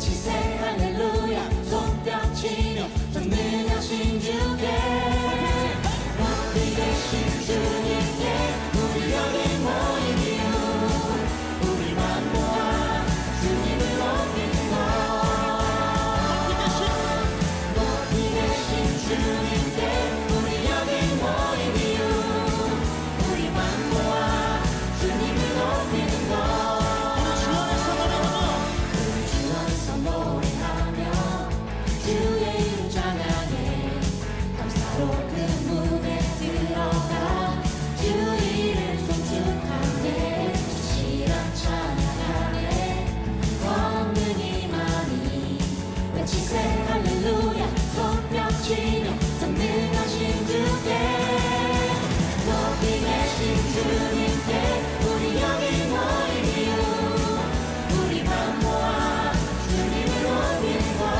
외치세 할렐루야 손뼉치며 전능하신 주께 높이 계신 주님께 우리 여기 모인 이유 우리만 모아 주님을 높이는 것 높이 계신 주님께 우리 여기 모인 이유 우리만 모아 주님을 높이는 것 주의 이름 찬양해 감사로 그 문에 들어가 주의 이름 송축하네 진실한 찬양하네 권능이 많이 외치세 할렐루야 손뼉치며 전능하신 주께 높이 계신 주님께 우리 여기 모인 이유 우리만 모아 주님을 높이는 것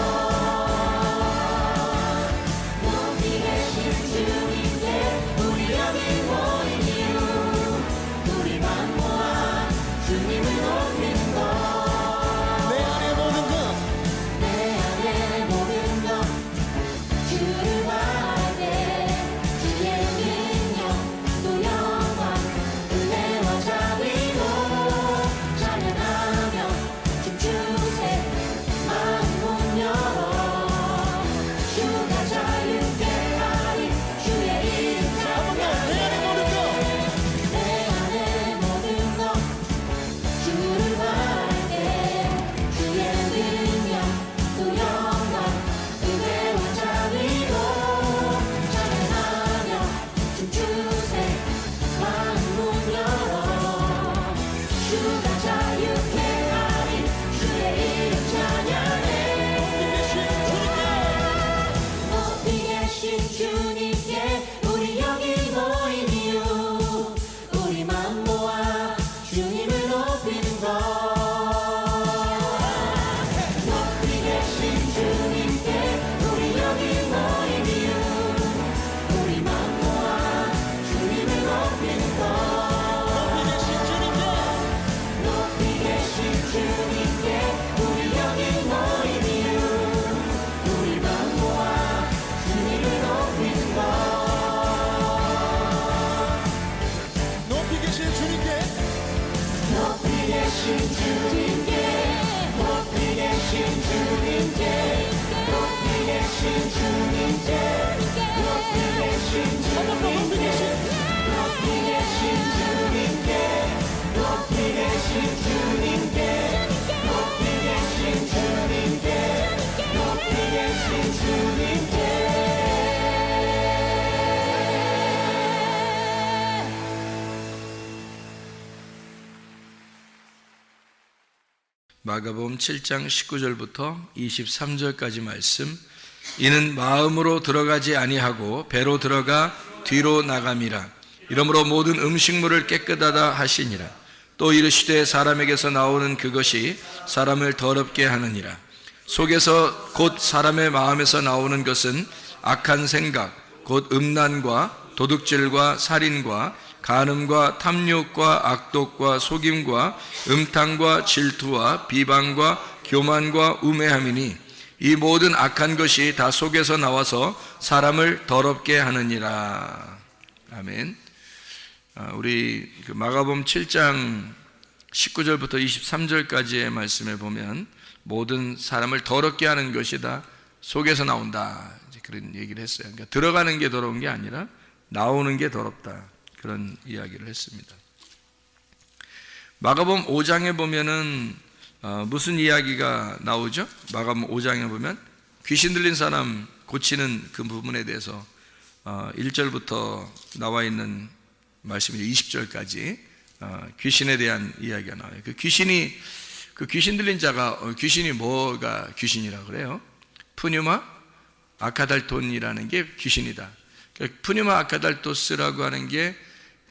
마가복음 7장 19절부터 23절까지 말씀. 이는 마음으로 들어가지 아니하고 배로 들어가 뒤로 나감이라. 이러므로 모든 음식물을 깨끗하다 하시니라. 또 이르시되 사람에게서 나오는 그것이 사람을 더럽게 하느니라. 속에서 곧 사람의 마음에서 나오는 것은 악한 생각 곧 음란과 도둑질과 살인과 간음과 탐욕과 악독과 속임과 음탕과 질투와 비방과 교만과 우매함이니 이 모든 악한 것이 다 속에서 나와서 사람을 더럽게 하느니라. 아멘. 우리 마가복음 7장 19절부터 23절까지의 말씀에 보면 모든 사람을 더럽게 하는 것이 다 속에서 나온다, 그런 얘기를 했어요. 그러니까 들어가는 게 더러운 게 아니라 나오는 게 더럽다, 그런 이야기를 했습니다. 마가복음 5장에 보면은 무슨 이야기가 나오죠? 마가복음 5장에 보면 귀신 들린 사람 고치는 그 부분에 대해서 1절부터 나와 있는 말씀이 20절까지 귀신에 대한 이야기가 나와요. 그 귀신 들린 자가, 귀신이 뭐가 귀신이라고 그래요? 푸뉴마 아카달톤이라는 게 귀신이다. 그러니까 푸뉴마 아카달토스라고 하는 게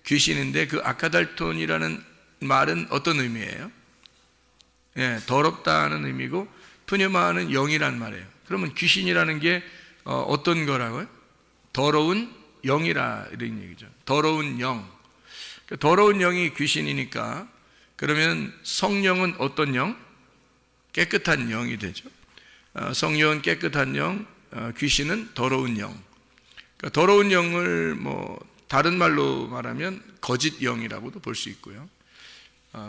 귀신인데, 그 아카달톤이라는 말은 어떤 의미예요? 예, 더럽다는 의미고, 푸뉴마는 영이란 말이에요. 그러면 귀신이라는 게 어떤 거라고요? 더러운 영이라, 이런 얘기죠. 더러운 영. 더러운 영이 귀신이니까, 그러면 성령은 어떤 영? 깨끗한 영이 되죠. 성령은 깨끗한 영, 귀신은 더러운 영. 그러니까 더러운 영을 다른 말로 말하면 거짓 영이라고도 볼 수 있고요.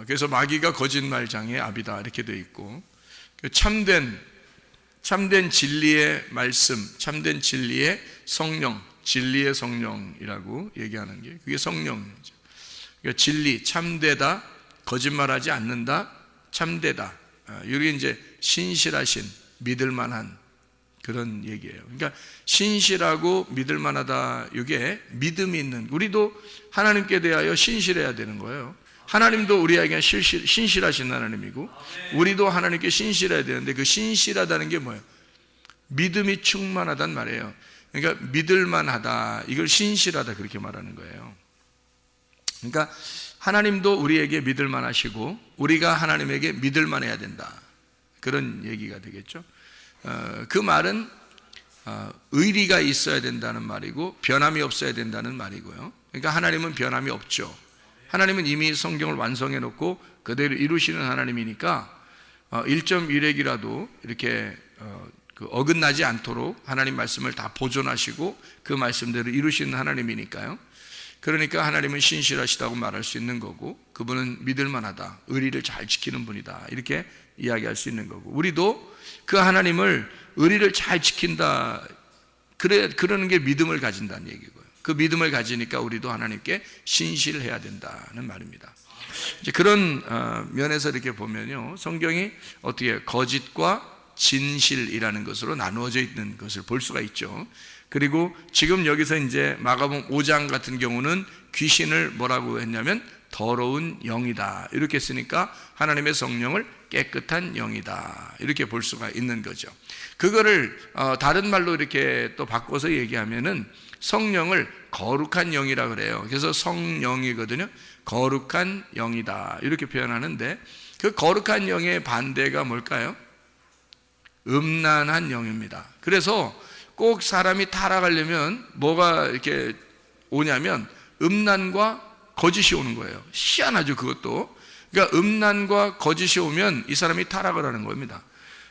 그래서 마귀가 거짓말장의 아비다 이렇게 되어 있고, 참된 진리의 말씀, 참된 진리의 성령, 진리의 성령이라고 얘기하는 게 그게 성령이죠. 그러니까 진리, 참되다, 거짓말하지 않는다, 참되다. 이게 이제 신실하신, 믿을만한 그런 얘기예요. 그러니까 신실하고 믿을만하다, 이게 믿음이 있는, 우리도 하나님께 대하여 신실해야 되는 거예요. 하나님도 우리에게 신실하신 하나님이고 우리도 하나님께 신실해야 되는데, 그 신실하다는 게 뭐예요? 믿음이 충만하단 말이에요. 그러니까 믿을만하다, 이걸 신실하다 그렇게 말하는 거예요. 그러니까 하나님도 우리에게 믿을만하시고 우리가 하나님에게 믿을만해야 된다, 그런 얘기가 되겠죠. 그 말은 의리가 있어야 된다는 말이고 변함이 없어야 된다는 말이고요. 그러니까 하나님은 변함이 없죠. 하나님은 이미 성경을 완성해 놓고 그대로 이루시는 하나님이니까 1.1핵이라도 이렇게 어긋나지 않도록 하나님 말씀을 다 보존하시고 그 말씀대로 이루시는 하나님이니까요. 그러니까 하나님은 신실하시다고 말할 수 있는 거고, 그분은 믿을만하다, 의리를 잘 지키는 분이다, 이렇게 이야기할 수 있는 거고, 우리도 그 하나님을 의리를 잘 지킨다, 그러는 게 믿음을 가진다는 얘기고요. 그 믿음을 가지니까 우리도 하나님께 신실해야 된다는 말입니다. 이제 그런 면에서 이렇게 보면요, 성경이 어떻게 거짓과 진실이라는 것으로 나누어져 있는 것을 볼 수가 있죠. 그리고 지금 여기서 이제 마가복음 5장 같은 경우는 귀신을 뭐라고 했냐면 더러운 영이다, 이렇게 쓰니까 하나님의 성령을 깨끗한 영이다, 이렇게 볼 수가 있는 거죠. 그거를 다른 말로 이렇게 또 바꿔서 얘기하면은 성령을 거룩한 영이라 그래요. 그래서 성령이거든요. 거룩한 영이다, 이렇게 표현하는데, 그 거룩한 영의 반대가 뭘까요? 음란한 영입니다. 그래서 꼭 사람이 타락하려면 뭐가 이렇게 오냐면 음란과 거짓이 오는 거예요. 희한하죠, 그것도. 그러니까 음란과 거짓이 오면 이 사람이 타락을 하는 겁니다.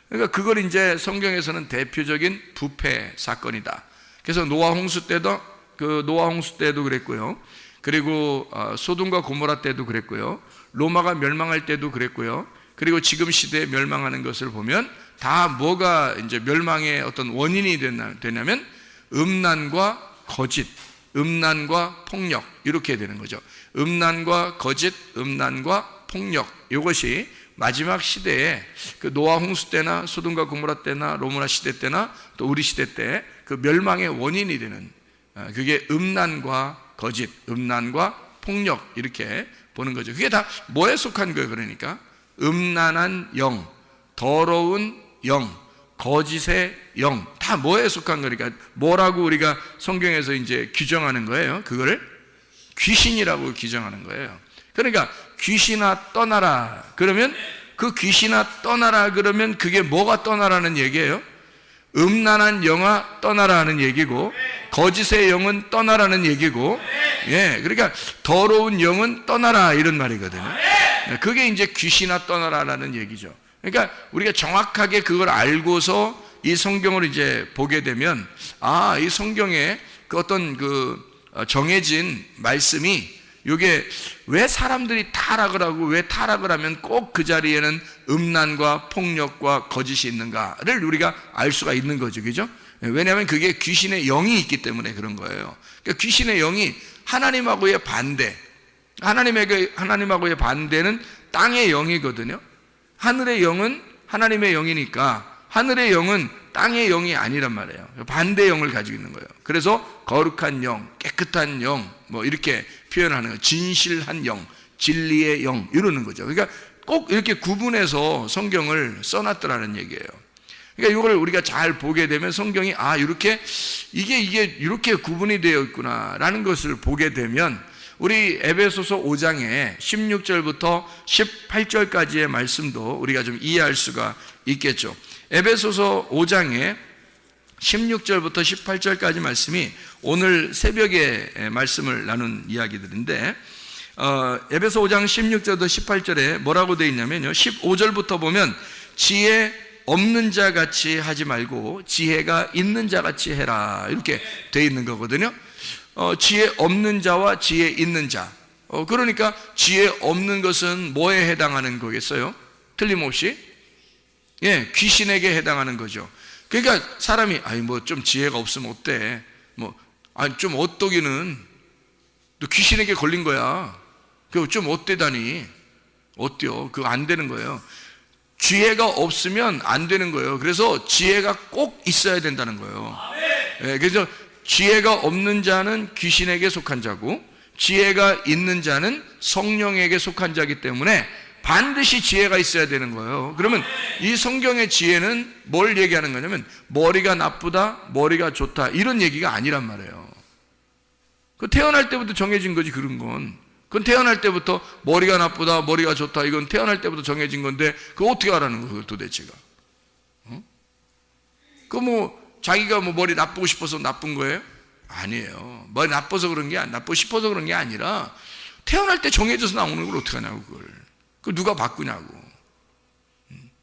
그러니까 그걸 이제 성경에서는 대표적인 부패 사건이다. 그래서 노아 홍수 때도 그랬고요. 그리고 소돔과 고모라 때도 그랬고요. 로마가 멸망할 때도 그랬고요. 그리고 지금 시대에 멸망하는 것을 보면 다 뭐가 이제 멸망의 어떤 원인이 되냐면 음란과 거짓, 음란과 폭력, 이렇게 되는 거죠. 음란과 거짓, 음란과 폭력, 이것이 마지막 시대에 그 노아 홍수 때나 소돔과 고모라 때나 로마 시대 때나 또 우리 시대 때 그 멸망의 원인이 되는, 그게 음란과 거짓, 음란과 폭력, 이렇게 보는 거죠. 그게 다 뭐에 속한 거예요? 그러니까 음란한 영, 더러운 영, 거짓의 영, 다 뭐에 속한 거니까 뭐라고 우리가 성경에서 이제 규정하는 거예요? 그거를 귀신이라고 규정하는 거예요. 그러니까 귀신아 떠나라 그러면, 그 귀신아 떠나라 그러면 그게 뭐가 떠나라는 얘기예요? 음란한 영아 떠나라는 얘기고, 거짓의 영은 떠나라는 얘기고, 그러니까 더러운 영은 떠나라, 이런 말이거든요. 그게 이제 귀신아 떠나라라는 얘기죠. 그러니까 우리가 정확하게 그걸 알고서 이 성경을 이제 보게 되면, 이 성경에 그 어떤 정해진 말씀이, 이게 왜 사람들이 타락을 하고 왜 타락을 하면 꼭 그 자리에는 음란과 폭력과 거짓이 있는가를 우리가 알 수가 있는 거죠. 그죠? 왜냐하면 그게 귀신의 영이 있기 때문에 그런 거예요. 그러니까 귀신의 영이 하나님하고의 반대, 하나님하고의 반대는 땅의 영이거든요. 하늘의 영은 하나님의 영이니까 하늘의 영은 땅의 영이 아니란 말이에요. 반대 영을 가지고 있는 거예요. 그래서 거룩한 영, 깨끗한 영, 뭐 이렇게 표현하는 거예요. 진실한 영, 진리의 영, 이러는 거죠. 그러니까 꼭 이렇게 구분해서 성경을 써놨더라는 얘기예요. 그러니까 이걸 우리가 잘 보게 되면 성경이 이렇게 이게 이렇게 구분이 되어 있구나라는 것을 보게 되면, 우리 에베소서 5장에 16절부터 18절까지의 말씀도 우리가 좀 이해할 수가 있겠죠. 에베소서 5장에 16절부터 18절까지 말씀이 오늘 새벽에 말씀을 나눈 이야기들인데, 에베소 5장 16절부터 18절에 뭐라고 되어 있냐면요, 15절부터 보면 지혜 없는 자 같이 하지 말고 지혜가 있는 자 같이 해라, 이렇게 돼 있는 거거든요. 지혜 없는 자와 지혜 있는 자. 그러니까 지혜 없는 것은 뭐에 해당하는 거겠어요? 틀림없이 귀신에게 해당하는 거죠. 그러니까 사람이 뭐 좀 지혜가 없으면 어때? 좀 어떠기는 너 귀신에게 걸린 거야. 그거 좀 어때다니? 어때요? 그거 안 되는 거예요. 지혜가 없으면 안 되는 거예요. 그래서 지혜가 꼭 있어야 된다는 거예요. 그래서 지혜가 없는 자는 귀신에게 속한 자고 지혜가 있는 자는 성령에게 속한 자이기 때문에 반드시 지혜가 있어야 되는 거예요. 그러면 이 성경의 지혜는 뭘 얘기하는 거냐면 머리가 나쁘다, 머리가 좋다, 이런 얘기가 아니란 말이에요. 그 태어날 때부터 정해진 거지. 그런 건 그건 태어날 때부터 머리가 나쁘다, 머리가 좋다, 이건 태어날 때부터 정해진 건데 그거 어떻게 하라는 거예요, 도대체가? 자기가 머리 나쁘고 싶어서 나쁜 거예요? 아니에요. 머리 나빠서 그런 게, 나쁘고 싶어서 그런 게 아니라 태어날 때 정해져서 나오는 걸 어떻게 하냐고. 그걸 누가 바꾸냐고.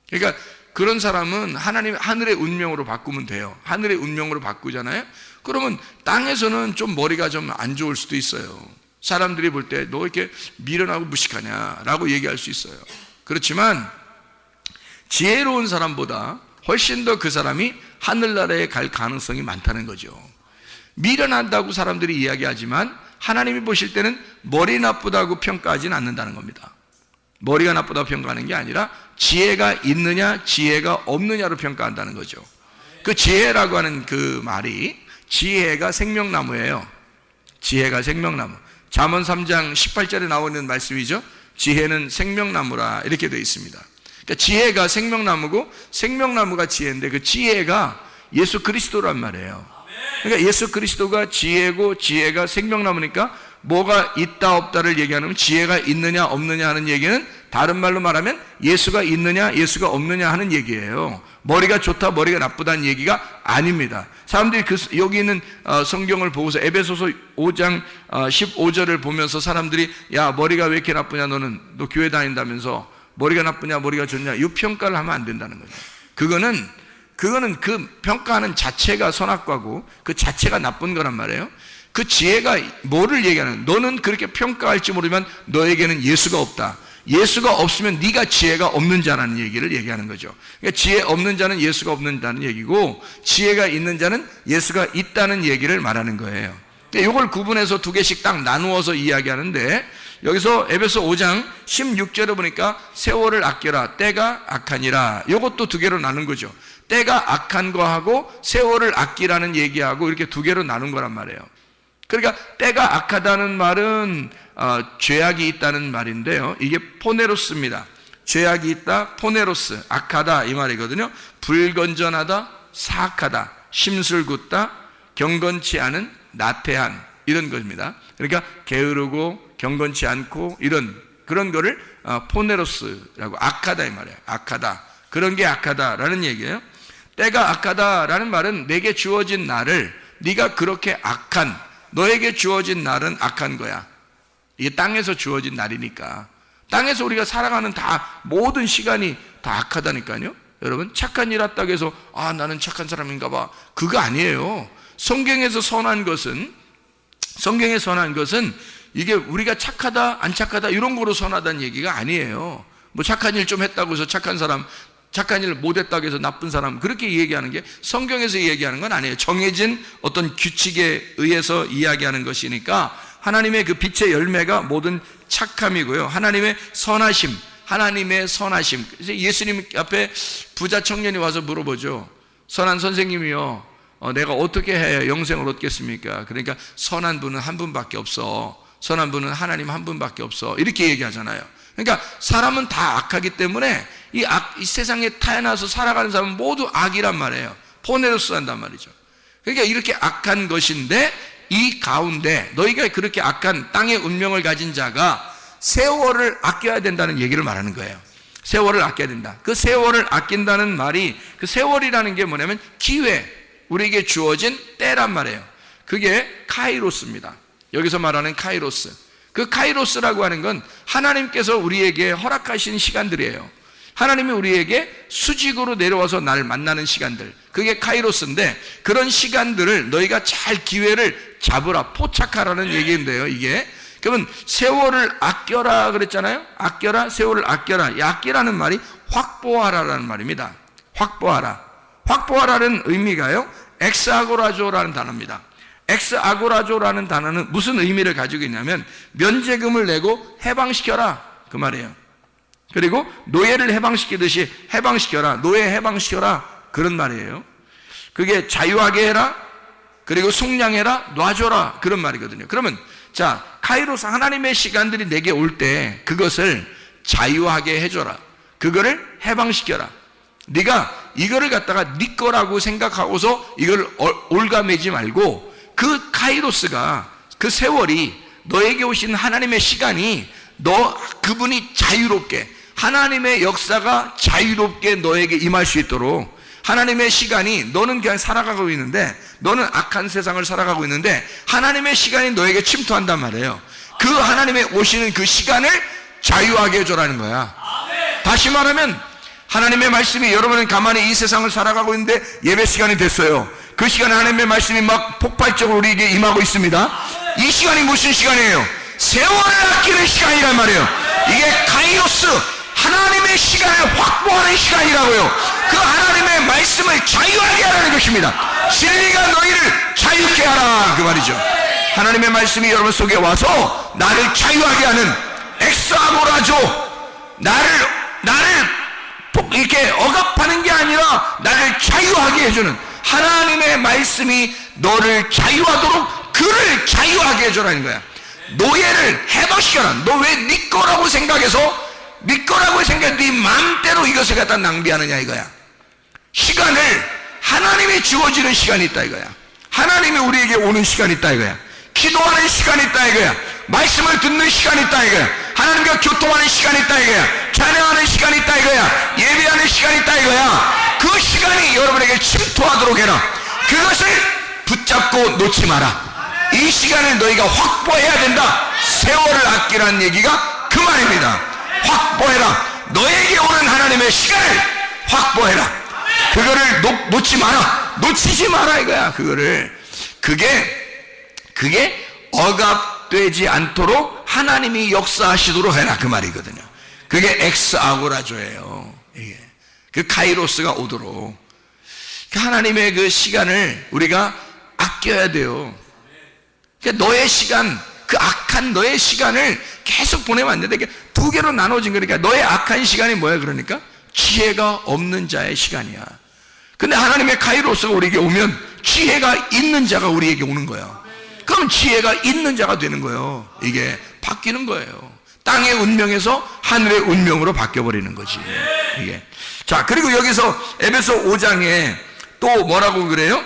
그러니까 그런 사람은 하늘의 운명으로 바꾸면 돼요. 하늘의 운명으로 바꾸잖아요. 그러면 땅에서는 좀 머리가 좀 안 좋을 수도 있어요. 사람들이 볼 때 너 이렇게 미련하고 무식하냐라고 얘기할 수 있어요. 그렇지만 지혜로운 사람보다 훨씬 더 그 사람이 하늘나라에 갈 가능성이 많다는 거죠. 미련하다고 사람들이 이야기하지만 하나님이 보실 때는 머리 나쁘다고 평가하지는 않는다는 겁니다. 머리가 나쁘다고 평가하는 게 아니라 지혜가 있느냐 지혜가 없느냐로 평가한다는 거죠. 그 지혜라고 하는 그 말이 지혜가 생명나무예요. 지혜가 생명나무. 잠언 3장 18절에 나오는 말씀이죠. 지혜는 생명나무라, 이렇게 되어 있습니다. 그러니까 지혜가 생명나무고 생명나무가 지혜인데 그 지혜가 예수 그리스도란 말이에요. 그러니까 예수 그리스도가 지혜고 지혜가 생명나무니까 뭐가 있다 없다를 얘기하면 지혜가 있느냐 없느냐 하는 얘기는 다른 말로 말하면 예수가 있느냐 예수가 없느냐 하는 얘기예요. 머리가 좋다 머리가 나쁘다는 얘기가 아닙니다. 사람들이 여기 있는 성경을 보고서 에베소서 5장 15절을 보면서 사람들이 야 머리가 왜 이렇게 나쁘냐, 너 교회 다닌다면서 머리가 나쁘냐 머리가 좋냐, 이 평가를 하면 안 된다는 거죠. 그거는 그 평가하는 자체가 선악과고 그 자체가 나쁜 거란 말이에요. 그 지혜가 뭐를 얘기하는, 너는 그렇게 평가할지 모르지만 너에게는 예수가 없다. 예수가 없으면 네가 지혜가 없는 자라는 얘기를 얘기하는 거죠. 그러니까 지혜 없는 자는 예수가 없는다는 얘기고 지혜가 있는 자는 예수가 있다는 얘기를 말하는 거예요. 그러니까 이걸 구분해서 두 개씩 딱 나누어서 이야기하는데 여기서 에베소 5장 16절에 보니까 세월을 아껴라 때가 악하니라, 이것도 두 개로 나눈 거죠. 때가 악한 거하고 세월을 아끼라는 얘기하고 이렇게 두 개로 나눈 거란 말이에요. 그러니까 때가 악하다는 말은 죄악이 있다는 말인데요, 이게 포네로스입니다. 죄악이 있다, 포네로스, 악하다 이 말이거든요. 불건전하다, 사악하다, 심술궂다, 경건치 않은, 나태한, 이런 겁니다. 그러니까 게으르고 경건치 않고 그런 거를 포네로스라고, 악하다 이 말이에요. 악하다, 그런 게 악하다라는 얘기예요. 때가 악하다라는 말은 내게 주어진 날을, 네가 그렇게 악한, 너에게 주어진 날은 악한 거야. 이게 땅에서 주어진 날이니까. 땅에서 우리가 살아가는 모든 시간이 다 악하다니까요. 여러분, 착한 일 했다고 해서 나는 착한 사람인가 봐, 그거 아니에요. 성경에서 선한 것은 이게 우리가 착하다 안 착하다 이런 거로 선하다는 얘기가 아니에요. 뭐 착한 일 좀 했다고 해서 착한 일 못했다고 해서 나쁜 사람, 그렇게 얘기하는 게 성경에서 얘기하는 건 아니에요. 정해진 어떤 규칙에 의해서 이야기하는 것이니까 하나님의 그 빛의 열매가 모든 착함이고요, 하나님의 선하심. 그래서 예수님 앞에 부자 청년이 와서 물어보죠. 선한 선생님이요, 내가 어떻게 해야 영생을 얻겠습니까? 그러니까 선한 분은 한 분밖에 없어. 선한 분은 하나님 한 분밖에 없어. 이렇게 얘기하잖아요. 그러니까 사람은 다 악하기 때문에 이 세상에 태어나서 살아가는 사람은 모두 악이란 말이에요. 포네로스 한단 말이죠. 그러니까 이렇게 악한 것인데 이 가운데 너희가 그렇게 악한 땅의 운명을 가진 자가 세월을 아껴야 된다는 얘기를 말하는 거예요. 세월을 아껴야 된다. 그 세월을 아낀다는 말이, 그 세월이라는 게 뭐냐면 기회, 우리에게 주어진 때란 말이에요. 그게 카이로스입니다. 여기서 말하는 카이로스. 그 카이로스라고 하는 건 하나님께서 우리에게 허락하신 시간들이에요. 하나님이 우리에게 수직으로 내려와서 나를 만나는 시간들, 그게 카이로스인데, 그런 시간들을 너희가 잘 기회를 잡으라, 포착하라는 얘기인데요. 이게 그러면 세월을 아껴라 그랬잖아요. 아껴라, 세월을 아껴라. 이 아끼라는 말이 확보하라라는 말입니다. 확보하라. 확보하라는 의미가요, 엑스아고라조라는 단어입니다. 엑스아고라조라는 단어는 무슨 의미를 가지고 있냐면, 면제금을 내고 해방시켜라 그 말이에요. 그리고 노예를 해방시키듯이 해방시켜라, 노예 해방시켜라, 그런 말이에요. 그게 자유하게 해라, 그리고 속량해라, 놔줘라, 그런 말이거든요. 그러면 자, 카이로스, 하나님의 시간들이 내게 올 때 그것을 자유하게 해줘라, 그거를 해방시켜라. 네가 이거를 갖다가 네 거라고 생각하고서 이걸 올가매지 말고, 그 카이로스가, 그 세월이, 너에게 오신 하나님의 시간이 그분이 자유롭게, 하나님의 역사가 자유롭게 너에게 임할 수 있도록, 하나님의 시간이, 너는 그냥 살아가고 있는데, 너는 악한 세상을 살아가고 있는데 하나님의 시간이 너에게 침투한단 말이에요. 그 하나님의 오시는 그 시간을 자유하게 해줘라는 거야. 다시 말하면, 하나님의 말씀이, 여러분은 가만히 이 세상을 살아가고 있는데 예배 시간이 됐어요. 그 시간에 하나님의 말씀이 막 폭발적으로 우리에게 임하고 있습니다. 이 시간이 무슨 시간이에요? 세월을 아끼는 시간이란 말이에요. 이게 카이로스, 하나님의 시간을 확보하는 시간이라고요. 그 하나님의 말씀을 자유하게 하라는 것입니다. 진리가 너희를 자유케 하라, 그 말이죠. 하나님의 말씀이 여러분 속에 와서 나를 자유하게 하는 엑스아고라조, 나를 이렇게 억압하는 게 아니라 나를 자유하게 해주는 하나님의 말씀이 너를 자유하도록, 그를 자유하게 해줘라는 거야. 노예를 해방시켜라. 너 왜 네 거라고 생각해서, 네 거라고 생각해 네 마음대로 이것을 갖다 낭비하느냐 이거야. 시간을, 하나님이 주어지는 시간이 있다 이거야. 하나님이 우리에게 오는 시간이 있다 이거야. 기도하는 시간이 있다 이거야. 말씀을 듣는 시간이 있다 이거야. 하나님과 교통하는 시간이 있다 이거야. 찬양하는 시간이 있다 이거야. 예배하는 시간이 있다 이거야. 그 시간이 여러분에게 침투하도록 해라. 그것을 붙잡고 놓지 마라. 이 시간을 너희가 확보해야 된다. 세월을 아끼라는 얘기가 그 말입니다. 확보해라. 너에게 오는 하나님의 시간을 확보해라. 그거를 놓지 마라. 놓치지 마라 이거야. 그게 억압되지 않도록 하나님이 역사하시도록 해라, 그 말이거든요. 그게 엑스아고라조예요. 이게 그 카이로스가 오도록, 하나님의 그 시간을 우리가 아껴야 돼요. 그러니까 너의 시간, 그 악한 너의 시간을 계속 보내면 안 된다. 두 개로 나눠진 거니까, 너의 악한 시간이 뭐야? 그러니까 지혜가 없는 자의 시간이야. 근데 하나님의 카이로스가 우리에게 오면 지혜가 있는 자가 우리에게 오는 거야. 그럼 지혜가 있는 자가 되는 거예요. 이게 바뀌는 거예요. 땅의 운명에서 하늘의 운명으로 바뀌어버리는 거지 이게. 자, 그리고 여기서 에베소 5장에 또 뭐라고 그래요?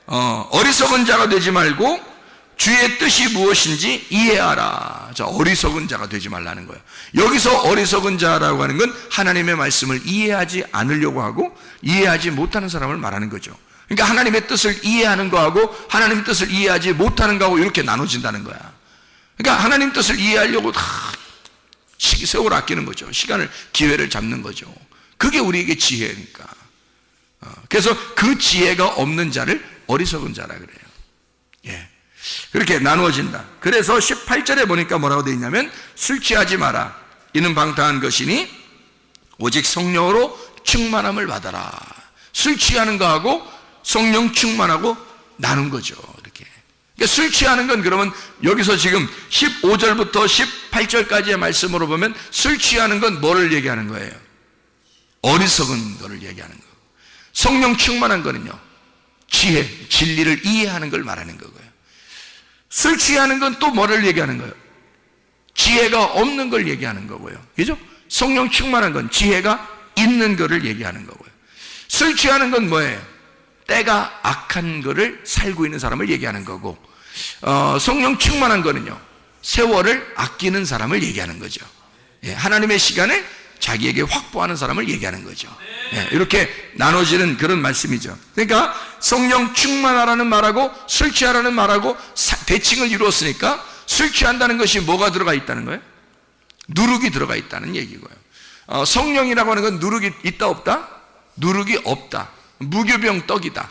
어리석은 자가 되지 말고 주의 뜻이 무엇인지 이해하라. 자, 어리석은 자가 되지 말라는 거예요. 여기서 어리석은 자라고 하는 건 하나님의 말씀을 이해하지 않으려고 하고 이해하지 못하는 사람을 말하는 거죠. 그러니까 하나님의 뜻을 이해하는 거하고 하나님의 뜻을 이해하지 못하는 거하고 이렇게 나눠진다는 거야. 그러니까 하나님 뜻을 이해하려고 다 세월 아끼는 거죠. 시간을, 기회를 잡는 거죠. 그게 우리에게 지혜니까. 그래서 그 지혜가 없는 자를 어리석은 자라 그래요. 예. 그렇게 나누어진다. 그래서 18절에 보니까 뭐라고 되어 있냐면, 술 취하지 마라. 이는 방탕한 것이니 오직 성령으로 충만함을 받아라. 술 취하는 거하고 성령 충만하고 나눈 거죠. 이렇게. 그러니까 술 취하는 건, 그러면 여기서 지금 15절부터 18절까지의 말씀으로 보면 술 취하는 건 뭐를 얘기하는 거예요? 어리석은 거를 얘기하는 거고, 성령 충만한 거는요, 지혜, 진리를 이해하는 걸 말하는 거고요. 술 취하는 건 또 뭐를 얘기하는 거예요? 지혜가 없는 걸 얘기하는 거고요. 그죠? 성령 충만한 건 지혜가 있는 거를 얘기하는 거고요. 술 취하는 건 뭐예요? 때가 악한 거를 살고 있는 사람을 얘기하는 거고, 성령 충만한 거는요, 세월을 아끼는 사람을 얘기하는 거죠. 예, 하나님의 시간을 자기에게 확보하는 사람을 얘기하는 거죠. 예, 이렇게 나눠지는 그런 말씀이죠. 그러니까 성령 충만하라는 말하고 술 취하라는 말하고 대칭을 이루었으니까, 술 취한다는 것이 뭐가 들어가 있다는 거예요? 누룩이 들어가 있다는 얘기고요. 성령이라고 하는 건 누룩이 있다 없다? 누룩이 없다. 무교병 떡이다.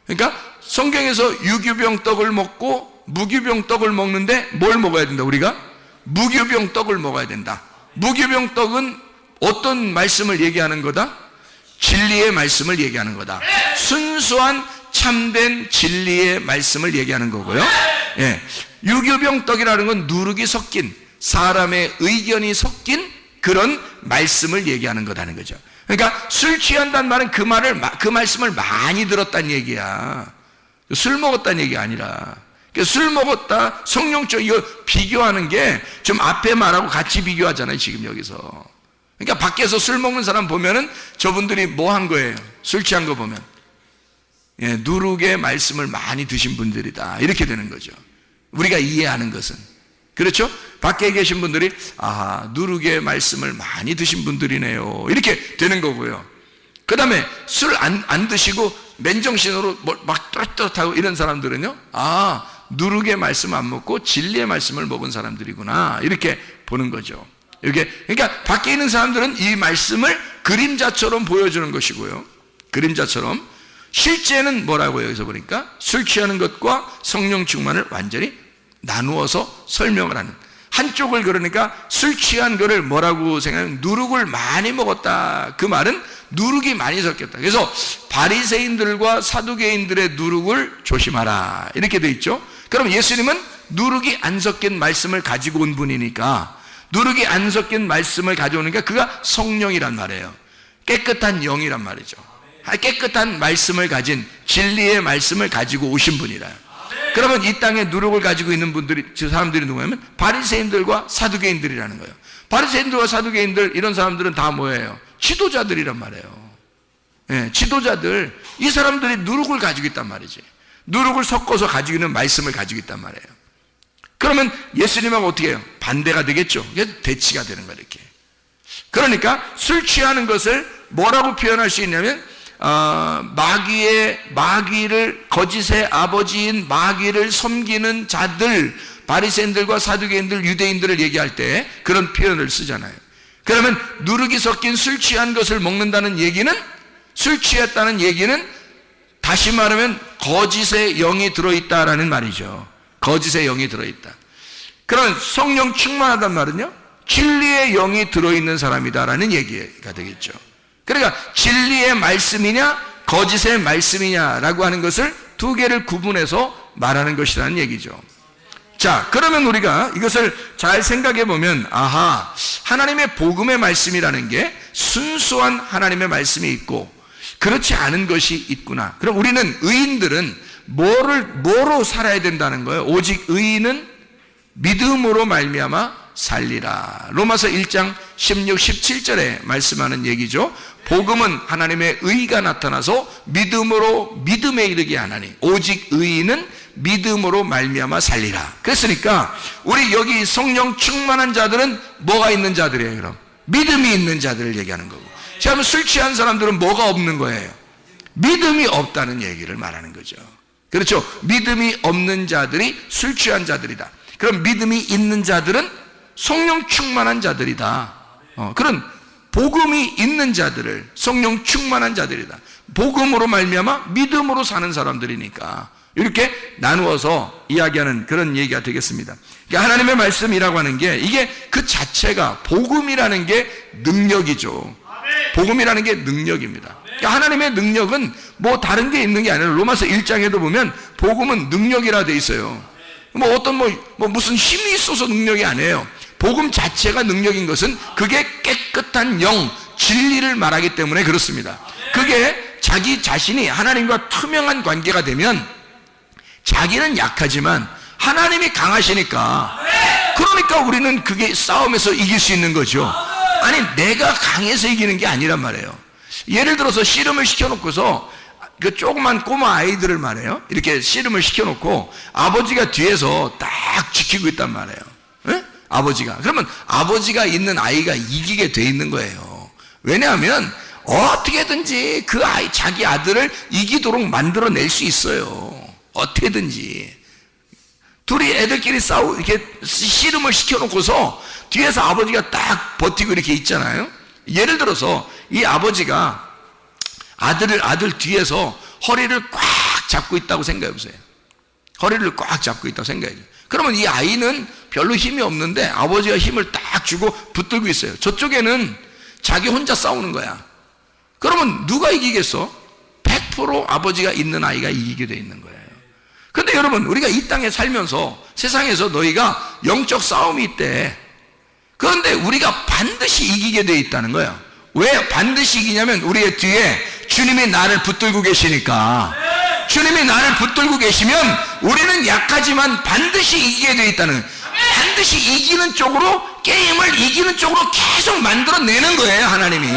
그러니까 성경에서 유교병 떡을 먹고 무교병 떡을 먹는데 뭘 먹어야 된다? 우리가 무교병 떡을 먹어야 된다. 무교병 떡은 어떤 말씀을 얘기하는 거다? 진리의 말씀을 얘기하는 거다. 순수한 참된 진리의 말씀을 얘기하는 거고요. 예. 유교병 떡이라는 건 누룩이 섞인, 사람의 의견이 섞인 그런 말씀을 얘기하는 거라는 거죠. 그러니까 술 취한다는 말은 그 말씀을 많이 들었다는 얘기야. 술 먹었다는 얘기가 아니라. 그러니까 술 먹었다, 성령적, 이거 비교하는 게 좀 앞에 말하고 같이 비교하잖아요, 지금 여기서. 그러니까 밖에서 술 먹는 사람 보면은 저분들이 뭐 한 거예요? 술 취한 거 보면. 예, 누룩의 말씀을 많이 드신 분들이다. 이렇게 되는 거죠. 우리가 이해하는 것은. 그렇죠? 밖에 계신 분들이, 아, 누룩의 말씀을 많이 드신 분들이네요. 이렇게 되는 거고요. 그 다음에 술 안 드시고 맨정신으로 막 뚜렷뚜렷하고 이런 사람들은요, 아, 누룩의 말씀 안 먹고 진리의 말씀을 먹은 사람들이구나. 이렇게 보는 거죠. 이렇게, 그러니까 밖에 있는 사람들은 이 말씀을 그림자처럼 보여주는 것이고요. 그림자처럼. 실제는 뭐라고요? 여기서 보니까 술 취하는 것과 성령 충만을 완전히 나누어서 설명을 하는. 한쪽을 그러니까 술 취한 거를 뭐라고 생각하면 누룩을 많이 먹었다. 그 말은 누룩이 많이 섞였다. 그래서 바리새인들과 사두개인들의 누룩을 조심하라. 이렇게 돼 있죠. 그럼 예수님은 누룩이 안 섞인 말씀을 가지고 온 분이니까, 누룩이 안 섞인 말씀을 가져오니까 그가 성령이란 말이에요. 깨끗한 영이란 말이죠. 깨끗한 말씀을 가진 진리의 말씀을 가지고 오신 분이라. 그러면 이 땅에 누룩을 가지고 있는 분들이, 저 사람들이 누구냐면 바리새인들과 사두개인들이라는 거예요. 바리새인들과 사두개인들, 이런 사람들은 다 뭐예요? 지도자들이란 말이에요. 예, 지도자들. 이 사람들이 누룩을 가지고 있단 말이지. 누룩을 섞어서 가지고 있는 말씀을 가지고 있단 말이에요. 그러면 예수님하고 어떻게 해요? 반대가 되겠죠. 그래서 대치가 되는 거예요, 이렇게. 그러니까 술 취하는 것을 뭐라고 표현할 수 있냐면, 마귀를, 거짓의 아버지인 마귀를 섬기는 자들, 바리새인들과 사두개인들, 유대인들을 얘기할 때 그런 표현을 쓰잖아요. 그러면 누룩이 섞인 술 취한 것을 먹는다는 얘기는, 술 취했다는 얘기는 다시 말하면 거짓의 영이 들어있다라는 말이죠. 거짓의 영이 들어있다. 그러면 성령 충만하단 말은요, 진리의 영이 들어있는 사람이다라는 얘기가 되겠죠. 그러니까 진리의 말씀이냐 거짓의 말씀이냐라고 하는 것을 두 개를 구분해서 말하는 것이라는 얘기죠. 자, 그러면 우리가 이것을 잘 생각해 보면, 아하, 하나님의 복음의 말씀이라는 게 순수한 하나님의 말씀이 있고 그렇지 않은 것이 있구나. 그럼 우리는, 의인들은 뭐로 살아야 된다는 거예요? 오직 의인은 믿음으로 말미암아 살리라. 로마서 1장 16, 17절에 말씀하는 얘기죠. 복음은 하나님의 의가 나타나서 믿음으로 믿음에 이르게 하나니 오직 의인은 믿음으로 말미암아 살리라. 그랬으니까 우리 여기 성령 충만한 자들은 뭐가 있는 자들이에요? 그럼 믿음이 있는 자들을 얘기하는 거고, 자, 술 취한 사람들은 뭐가 없는 거예요? 믿음이 없다는 얘기를 말하는 거죠. 그렇죠? 믿음이 없는 자들이 술 취한 자들이다. 그럼 믿음이 있는 자들은 성령 충만한 자들이다. 그런 복음이 있는 자들을 성령 충만한 자들이다. 복음으로 말미암아 믿음으로 사는 사람들이니까 이렇게 나누어서 이야기하는 그런 얘기가 되겠습니다. 그러니까 하나님의 말씀이라고 하는 게, 이게 그 자체가, 복음이라는 게 능력이죠. 복음이라는 게 능력입니다. 그러니까 하나님의 능력은 뭐 다른 게 있는 게 아니라 로마서 1장에도 보면 복음은 능력이라 돼 있어요. 뭐 어떤 무슨 힘이 있어서 능력이 아니에요. 복음 자체가 능력인 것은 그게 깨끗한 영, 진리를 말하기 때문에 그렇습니다. 그게 자기 자신이 하나님과 투명한 관계가 되면 자기는 약하지만 하나님이 강하시니까, 그러니까 우리는 그게 싸움에서 이길 수 있는 거죠. 아니, 내가 강해서 이기는 게 아니란 말이에요. 예를 들어서 씨름을 시켜놓고서 그 조그만 꼬마 아이들을 말해요. 이렇게 씨름을 시켜놓고 아버지가 뒤에서 딱 지키고 있단 말이에요. 에? 아버지가. 그러면 아버지가 있는 아이가 이기게 돼 있는 거예요. 왜냐하면 어떻게든지 그 아이, 자기 아들을 이기도록 만들어낼 수 있어요. 어떻게든지. 둘이 애들끼리 이렇게 씨름을 시켜놓고서 뒤에서 아버지가 딱 버티고 이렇게 있잖아요. 예를 들어서 이 아버지가 아들 뒤에서 허리를 꽉 잡고 있다고 생각해 보세요. 허리를 꽉 잡고 있다고 생각해 보세요. 그러면 이 아이는 별로 힘이 없는데 아버지가 힘을 딱 주고 붙들고 있어요. 저쪽에는 자기 혼자 싸우는 거야. 그러면 누가 이기겠어? 100% 아버지가 있는 아이가 이기게 돼 있는 거예요. 근데 여러분, 우리가 이 땅에 살면서 세상에서 너희가 영적 싸움이 있대. 그런데 우리가 반드시 이기게 돼 있다는 거예요. 왜 반드시 이기냐면 우리의 뒤에 주님이 나를 붙들고 계시니까. 주님이 나를 붙들고 계시면 우리는 약하지만 반드시 이기게 돼 있다는 거예요. 반드시 이기는 쪽으로, 게임을 이기는 쪽으로 계속 만들어내는 거예요, 하나님이.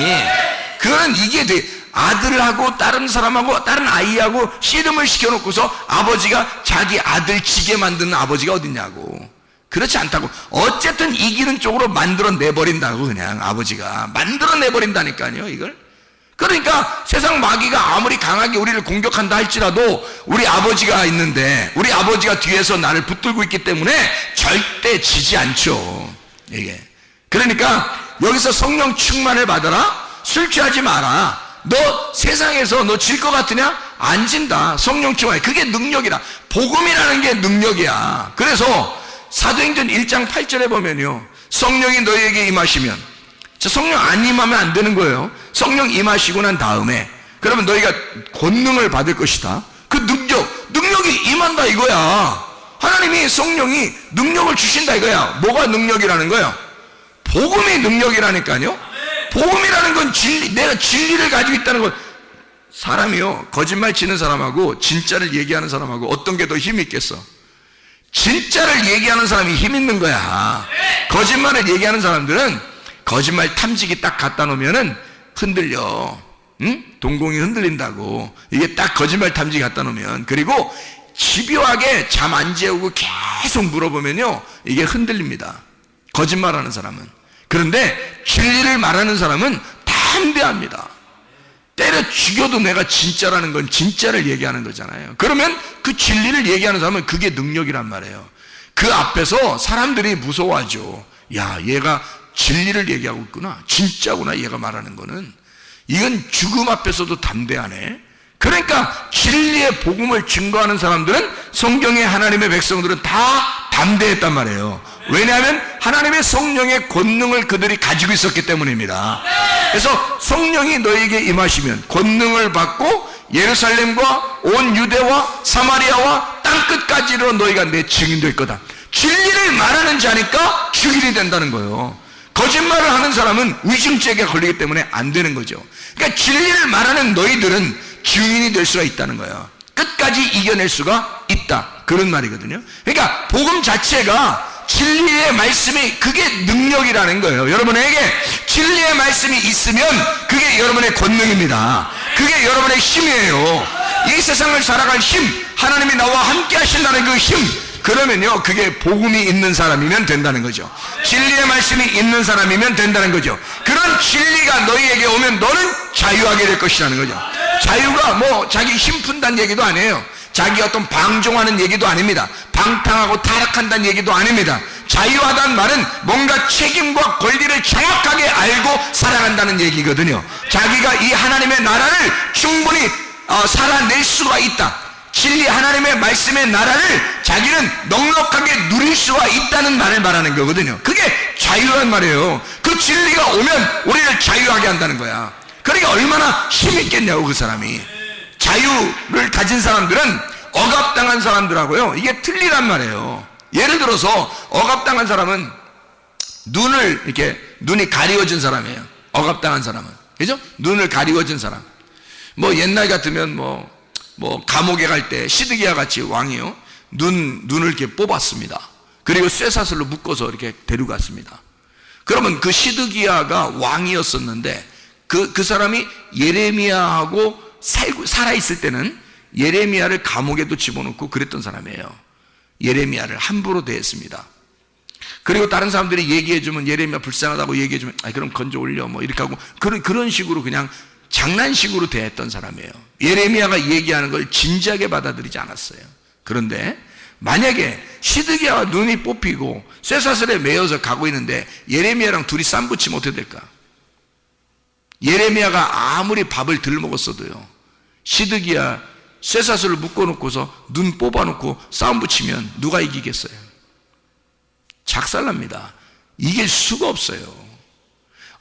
그거는 이게 돼. 아들하고 다른 사람하고 다른 아이하고 씨름을 시켜놓고서 아버지가 자기 아들 지게 만드는 아버지가 어딨냐고. 그렇지 않다고. 어쨌든 이기는 쪽으로 만들어내버린다고. 그냥 아버지가 만들어내버린다니까요, 이걸. 그러니까 세상 마귀가 아무리 강하게 우리를 공격한다 할지라도 우리 아버지가 있는데, 우리 아버지가 뒤에서 나를 붙들고 있기 때문에 절대 지지 않죠, 이게. 그러니까 여기서 성령 충만을 받아라, 술 취하지 마라. 너 세상에서 너 질 것 같으냐? 안 진다. 성령 충만. 그게 능력이다. 복음이라는 게 능력이야. 그래서 사도행전 1장 8절에 보면요, 성령이 너희에게 임하시면, 성령 안 임하면 안 되는 거예요. 성령 임하시고 난 다음에 그러면 너희가 권능을 받을 것이다. 그 능력이 임한다 이거야. 하나님이 성령이 능력을 주신다 이거야. 뭐가 능력이라는 거야? 복음이 능력이라니까요. 복음이라는 건 진리, 내가 진리를 가지고 있다는 것. 사람이요, 거짓말 치는 사람하고 진짜를 얘기하는 사람하고 어떤 게 더 힘이 있겠어? 진짜를 얘기하는 사람이 힘 있는 거야. 거짓말을 얘기하는 사람들은 거짓말 탐지기 딱 갖다 놓으면은 흔들려. 응? 동공이 흔들린다고. 이게 딱 거짓말 탐지기 갖다 놓으면. 그리고 집요하게 잠 안 재우고 계속 물어보면요, 이게 흔들립니다. 거짓말하는 사람은. 그런데 진리를 말하는 사람은 담대합니다. 때려 죽여도 내가 진짜라는 건 진짜를 얘기하는 거잖아요. 그러면 그 진리를 얘기하는 사람은 그게 능력이란 말이에요. 그 앞에서 사람들이 무서워하죠. 야, 얘가 진리를 얘기하고 있구나. 진짜구나, 얘가 말하는 거는. 이건 죽음 앞에서도 담대하네. 그러니까 진리의 복음을 증거하는 사람들은, 성경의 하나님의 백성들은 다 담대했단 말이에요. 왜냐하면 하나님의 성령의 권능을 그들이 가지고 있었기 때문입니다. 그래서 성령이 너에게 임하시면 권능을 받고 예루살렘과 온 유대와 사마리아와 땅끝까지로 너희가 내 증인 될 거다. 진리를 말하는 자니까 증인이 된다는 거예요. 거짓말을 하는 사람은 위증죄가 걸리기 때문에 안 되는 거죠. 그러니까 진리를 말하는 너희들은 증인이 될 수가 있다는 거예요. 끝까지 이겨낼 수가 있다, 그런 말이거든요. 그러니까 복음 자체가, 진리의 말씀이, 그게 능력이라는 거예요. 여러분에게 진리의 말씀이 있으면 그게 여러분의 권능입니다. 그게 여러분의 힘이에요. 이 세상을 살아갈 힘, 하나님이 나와 함께 하신다는 그 힘, 그러면요, 그게 복음이 있는 사람이면 된다는 거죠. 진리의 말씀이 있는 사람이면 된다는 거죠. 그런 진리가 너희에게 오면 너는 자유하게 될 것이라는 거죠. 자유가 뭐 자기 힘 푼다는 얘기도 아니에요. 자기 어떤 방종하는 얘기도 아닙니다. 방탕하고 타락한다는 얘기도 아닙니다. 자유하다는 말은 뭔가 책임과 권리를 정확하게 알고 살아간다는 얘기거든요. 자기가 이 하나님의 나라를 충분히 살아낼 수가 있다. 진리 하나님의 말씀의 나라를 자기는 넉넉하게 누릴 수가 있다는 말을 말하는 거거든요. 그게 자유란 말이에요. 그 진리가 오면 우리를 자유하게 한다는 거야. 그러니까 얼마나 힘이 있겠냐고, 그 사람이. 자유를 가진 사람들은 억압당한 사람들하고요, 이게 틀리란 말이에요. 예를 들어서 억압당한 사람은 눈이 가리워진 사람이에요. 억압당한 사람은, 그죠? 눈을 가리워진 사람. 뭐 옛날 같으면 뭐 감옥에 갈 때 시드기야 같이 왕이요, 눈을 이렇게 뽑았습니다. 그리고 쇠사슬로 묶어서 이렇게 데려갔습니다. 그러면 그 시드기야가 왕이었었는데 그 사람이 예레미야하고 살아있을 때는 예레미야를 감옥에도 집어넣고 그랬던 사람이에요. 예레미야를 함부로 대했습니다. 그리고 다른 사람들이 얘기해주면, 예레미야 불쌍하다고 얘기해주면, 그럼 건져 올려 뭐 이렇게 하고, 그런 식으로 그냥 장난식으로 대했던 사람이에요. 예레미야가 얘기하는 걸 진지하게 받아들이지 않았어요. 그런데 만약에 시드기야가 눈이 뽑히고 쇠사슬에 매여서 가고 있는데 예레미야랑 둘이 쌈붙이면 어떻게 될까? 예레미야가 아무리 밥을 덜 먹었어도요, 시드기야 쇠사슬을 묶어놓고서 눈 뽑아놓고 싸움 붙이면 누가 이기겠어요? 작살납니다. 이길 수가 없어요.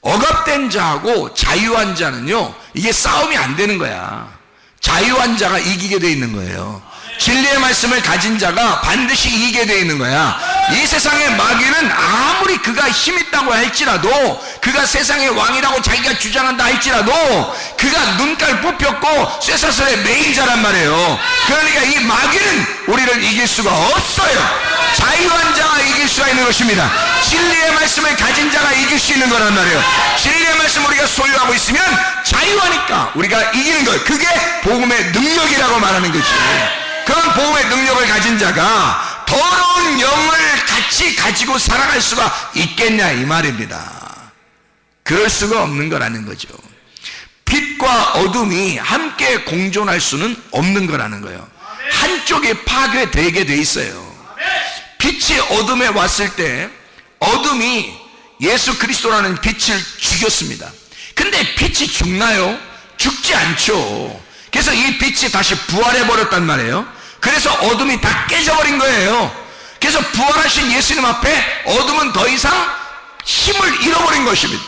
억압된 자하고 자유한 자는요, 이게 싸움이 안 되는 거야. 자유한 자가 이기게 돼 있는 거예요. 진리의 말씀을 가진 자가 반드시 이기게 돼 있는 거야. 이 세상의 마귀는 아무리 그가 힘 있다고 할지라도, 그가 세상의 왕이라고 자기가 주장한다 할지라도, 그가 눈깔 뽑혔고 쇠사슬의 메인자란 말이에요. 그러니까 이 마귀는 우리를 이길 수가 없어요. 자유한 자가 이길 수가 있는 것입니다. 진리의 말씀을 가진 자가 이길 수 있는 거란 말이에요. 진리의 말씀 우리가 소유하고 있으면 자유하니까 우리가 이기는 거예요. 그게 복음의 능력이라고 말하는 거지. 그런 복음의 능력을 가진 자가 더러운 영을 같이 가지고 살아갈 수가 있겠냐 이 말입니다. 그럴 수가 없는 거라는 거죠. 빛과 어둠이 함께 공존할 수는 없는 거라는 거예요. 한쪽이 파괴되게 돼 있어요. 빛이 어둠에 왔을 때 어둠이 예수 그리스도라는 빛을 죽였습니다. 근데 빛이 죽나요? 죽지 않죠. 그래서 이 빛이 다시 부활해 버렸단 말이에요. 그래서 어둠이 다 깨져버린 거예요. 그래서 부활하신 예수님 앞에 어둠은 더 이상 힘을 잃어버린 것입니다.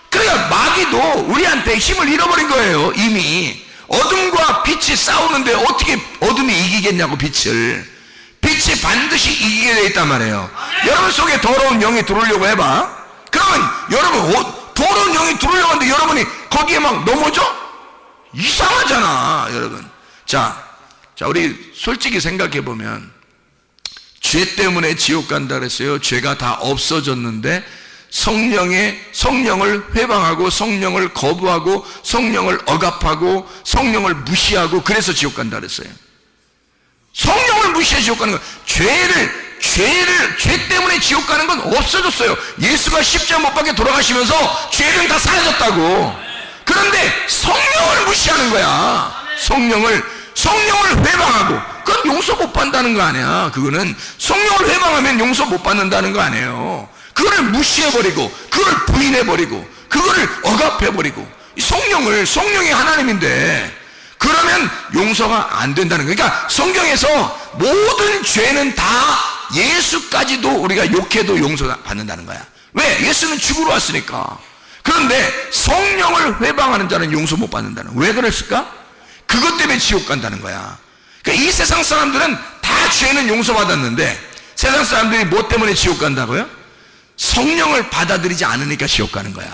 그러니까 마귀도 우리한테 힘을 잃어버린 거예요. 이미 어둠과 빛이 싸우는데 어떻게 어둠이 이기겠냐고. 빛이 반드시 이기게 돼 있단 말이에요. 여러분 속에 더러운 영이 들어오려고 해봐. 그러면 여러분 더러운 영이 들어오려고 하는데 여러분이 거기에 막 넘어져? 이상하잖아 여러분. 자 우리 솔직히 생각해 보면, 죄 때문에 지옥 간다 그랬어요. 죄가 다 없어졌는데 성령을 회방하고 성령을 거부하고 성령을 억압하고 성령을 무시하고 그래서 지옥 간다 그랬어요. 성령을 무시해 지옥 가는 거. 죄 때문에 지옥 가는 건 없어졌어요. 예수가 십자가 못 박혀 돌아가시면서 죄는 다 사라졌다고. 그런데 성령을 무시하는 거야. 성령을 회방하고, 그건 용서 못 받는다는 거 아니야. 그거는 성령을 회방하면 용서 못 받는다는 거 아니에요. 그거를 무시해버리고, 그걸 부인해버리고, 그거를 억압해버리고, 성령이 하나님인데 그러면 용서가 안 된다는 거예요. 그러니까 성경에서 모든 죄는 다 예수까지도 우리가 욕해도 용서받는다는 거야. 왜? 예수는 죽으러 왔으니까. 그런데 성령을 회방하는 자는 용서 못 받는다는 거야. 왜 그랬을까? 그것 때문에 지옥 간다는 거야. 그러니까 이 세상 사람들은 다 죄는 용서받았는데 세상 사람들이 뭐 때문에 지옥 간다고요? 성령을 받아들이지 않으니까 지옥 가는 거야.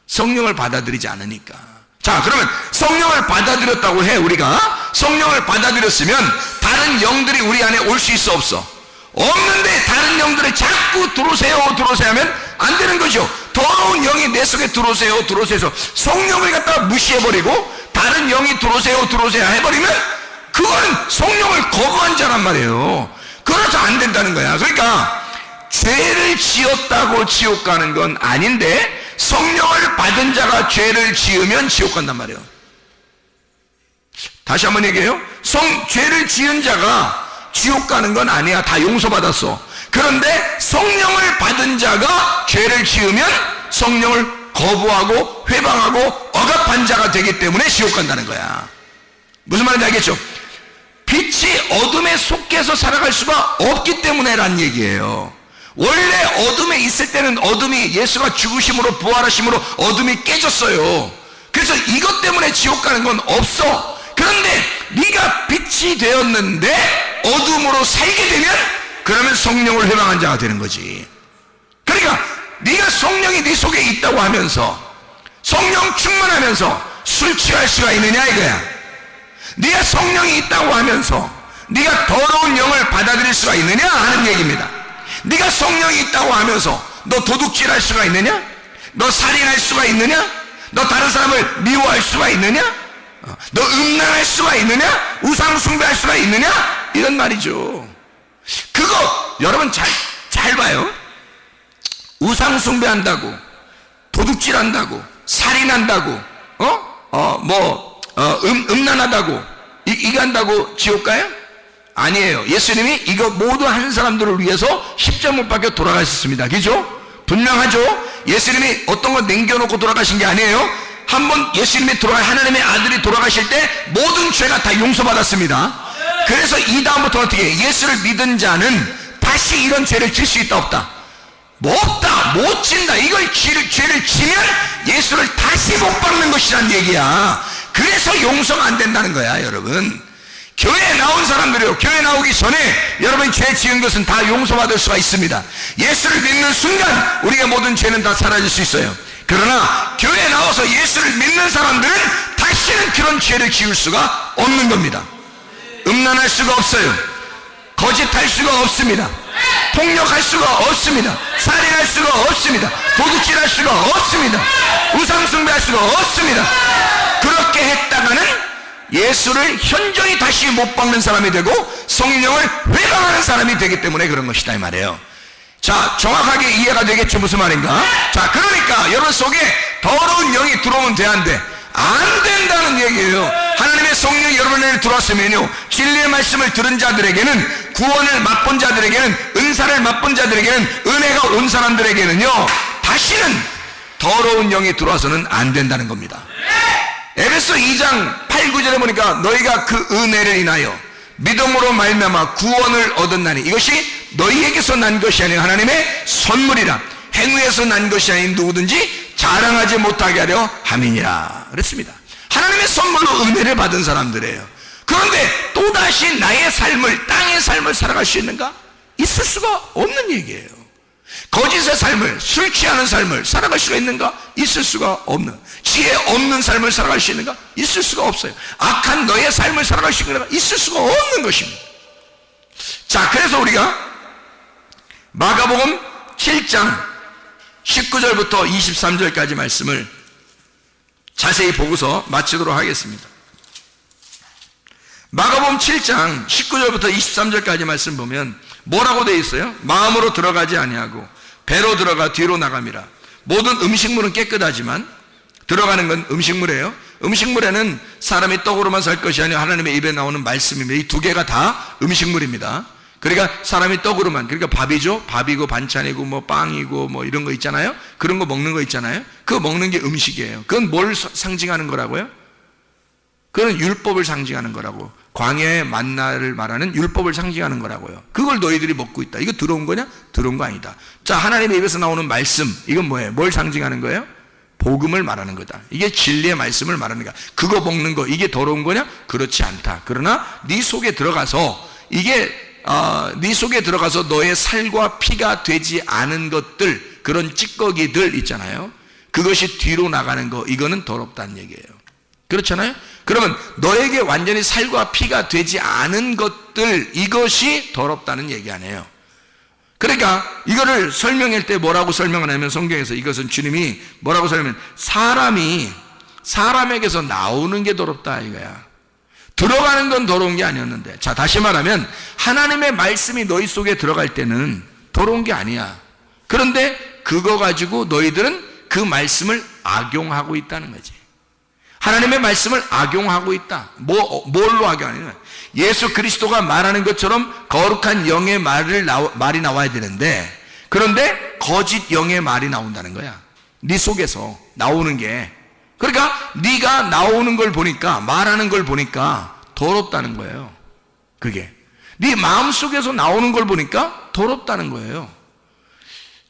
성령을 받아들이지 않으니까. 자, 그러면 성령을 받아들였다고 해. 우리가 성령을 받아들였으면 다른 영들이 우리 안에 올 수 있어 없어? 없는데 다른 영들이 자꾸 들어오세요 하면 안 되는 거죠. 더러운 영이 내 속에 들어오세요 해서 성령을 갖다가 무시해버리고 다른 영이 들어오세요 해버리면 그거는 성령을 거부한 자란 말이에요. 그래서 안 된다는 거야. 그러니까 죄를 지었다고 지옥 가는 건 아닌데 성령을 받은 자가 죄를 지으면 지옥 간단 말이에요. 다시 한번 얘기해요. 죄를 지은 자가 지옥 가는 건 아니야. 다 용서받았어. 그런데 성령을 받은 자가 죄를 지으면 성령을 거부하고 회방하고 억압한 자가 되기 때문에 지옥 간다는 거야. 무슨 말인지 알겠죠? 빛이 어둠에 속해서 살아갈 수가 없기 때문에란 얘기예요. 원래 어둠에 있을 때는 어둠이 예수가 죽으심으로 부활하심으로 어둠이 깨졌어요. 그래서 이것 때문에 지옥 가는 건 없어. 그런데 네가 빛이 되었는데 어둠으로 살게 되면 그러면 성령을 회방한 자가 되는 거지. 그러니까 네가 성령이 네 속에 있다고 하면서 성령 충만하면서 술 취할 수가 있느냐 이거야. 네가 성령이 있다고 하면서 네가 더러운 영을 받아들일 수가 있느냐 하는 얘기입니다. 네가 성령이 있다고 하면서 너 도둑질할 수가 있느냐? 너 살인할 수가 있느냐? 너 다른 사람을 미워할 수가 있느냐? 너 음란할 수가 있느냐? 우상 숭배할 수가 있느냐? 이런 말이죠. 그거 여러분 잘 봐요. 우상 숭배한다고, 도둑질한다고, 살인한다고, 음란하다고 이거 한다고 지옥 가요? 아니에요. 예수님이 이거 모두 한 사람들을 위해서 십자가 못 박혀 돌아가셨습니다. 그죠? 분명하죠? 예수님이 어떤 거 남겨놓고 돌아가신 게 아니에요. 한번 예수님이 하나님의 아들이 돌아가실 때 모든 죄가 다 용서받았습니다. 그래서 이 다음부터 어떻게 해요? 예수를 믿은 자는 다시 이런 죄를 질 수 있다 없다? 뭐 없다, 못 진다. 이걸 죄를 지면 예수를 다시 못 박는 것이란 얘기야. 그래서 용서가 안 된다는 거야, 여러분. 교회에 나온 사람들이요, 교회 나오기 전에 여러분이 죄 지은 것은 다 용서받을 수가 있습니다. 예수를 믿는 순간 우리가 모든 죄는 다 사라질 수 있어요. 그러나 교회에 나와서 예수를 믿는 사람들은 다시는 그런 죄를 지을 수가 없는 겁니다. 음란할 수가 없어요. 거짓할 수가 없습니다. 폭력할 수가 없습니다. 살인할 수가 없습니다. 도둑질할 수가 없습니다. 우상숭배할 수가 없습니다. 그렇게 했다가는 예수를 현저히 다시 못 박는 사람이 되고 성령을 회방하는 사람이 되기 때문에 그런 것이다 이 말이에요. 자, 정확하게 이해가 되겠죠? 무슨 말인가? 자, 그러니까 여러분 속에 더러운 영이 들어오면 돼, 안 돼? 안 된다는 얘기예요. 하나님의 성령이 여러분에게 들어왔으면요, 진리의 말씀을 들은 자들에게는, 구원을 맛본 자들에게는, 은사를 맛본 자들에게는, 은혜가 온 사람들에게는요, 다시는 더러운 영이 들어와서는 안 된다는 겁니다. 에베소 2장 8, 9절에 보니까 너희가 그 은혜를 인하여 믿음으로 말미암아 구원을 얻었나니 이것이 너희에게서 난 것이 아니라 하나님의 선물이라. 행위에서 난 것이 아닌 누구든지 자랑하지 못하게 하려 함이니라 그랬습니다. 하나님의 선물로 은혜를 받은 사람들이에요. 그런데 또다시 나의 삶을, 땅의 삶을 살아갈 수 있는가? 있을 수가 없는 얘기예요. 거짓의 삶을, 술 취하는 삶을 살아갈 수가 있는가? 있을 수가 없는, 지혜 없는 삶을 살아갈 수 있는가? 있을 수가 없어요. 악한 너의 삶을 살아갈 수 있는가? 있을 수가 없는 것입니다. 자, 그래서 우리가 마가복음 7장 19절부터 23절까지 말씀을 자세히 보고서 마치도록 하겠습니다. 마가복음 7장 19절부터 23절까지 말씀 보면 뭐라고 되어 있어요? 마음으로 들어가지 아니하고 배로 들어가 뒤로 나감이라. 모든 음식물은 깨끗하지만, 들어가는 건 음식물이에요. 음식물에는 사람이 떡으로만 살 것이 아니라 하나님의 입에 나오는 말씀입니다. 이 두 개가 다 음식물입니다. 그러니까 사람이 떡으로만, 그러니까 밥이죠. 밥이고 반찬이고 뭐 빵이고 뭐 이런 거 있잖아요. 그런 거 먹는 거 있잖아요. 그거 먹는 게 음식이에요. 그건 뭘 상징하는 거라고요? 그건 율법을 상징하는 거라고. 광야의 만나를 말하는 율법을 상징하는 거라고요. 그걸 너희들이 먹고 있다. 이거 들어온 거냐? 들어온 거 아니다. 자, 하나님의 입에서 나오는 말씀, 이건 뭐예요? 뭘 상징하는 거예요? 복음을 말하는 거다. 이게 진리의 말씀을 말하는 거야. 그거 먹는 거, 이게 더러운 거냐? 그렇지 않다. 그러나 네 속에 들어가서, 이게 네 속에 들어가서 너의 살과 피가 되지 않은 것들, 그런 찌꺼기들 있잖아요. 그것이 뒤로 나가는 거, 이거는 더럽다는 얘기예요. 그렇잖아요? 그러면 너에게 완전히 살과 피가 되지 않은 것들, 이것이 더럽다는 얘기 아니에요. 그러니까 이거를 설명할 때 뭐라고 설명하냐면, 성경에서 이것은 주님이 뭐라고 설명하면, 사람에게서 나오는 게 더럽다 이거야. 들어가는 건 더러운 게 아니었는데. 자, 다시 말하면 하나님의 말씀이 너희 속에 들어갈 때는 더러운 게 아니야. 그런데 그거 가지고 너희들은 그 말씀을 악용하고 있다는 거지. 하나님의 말씀을 악용하고 있다. 뭘로 악용하냐? 예수 그리스도가 말하는 것처럼 거룩한 영의 말이 나와야 되는데, 그런데 거짓 영의 말이 나온다는 거야. 네 속에서 나오는 게. 그러니까 네가 나오는 걸 보니까, 말하는 걸 보니까 더럽다는 거예요. 그게 네 마음속에서 나오는 걸 보니까 더럽다는 거예요.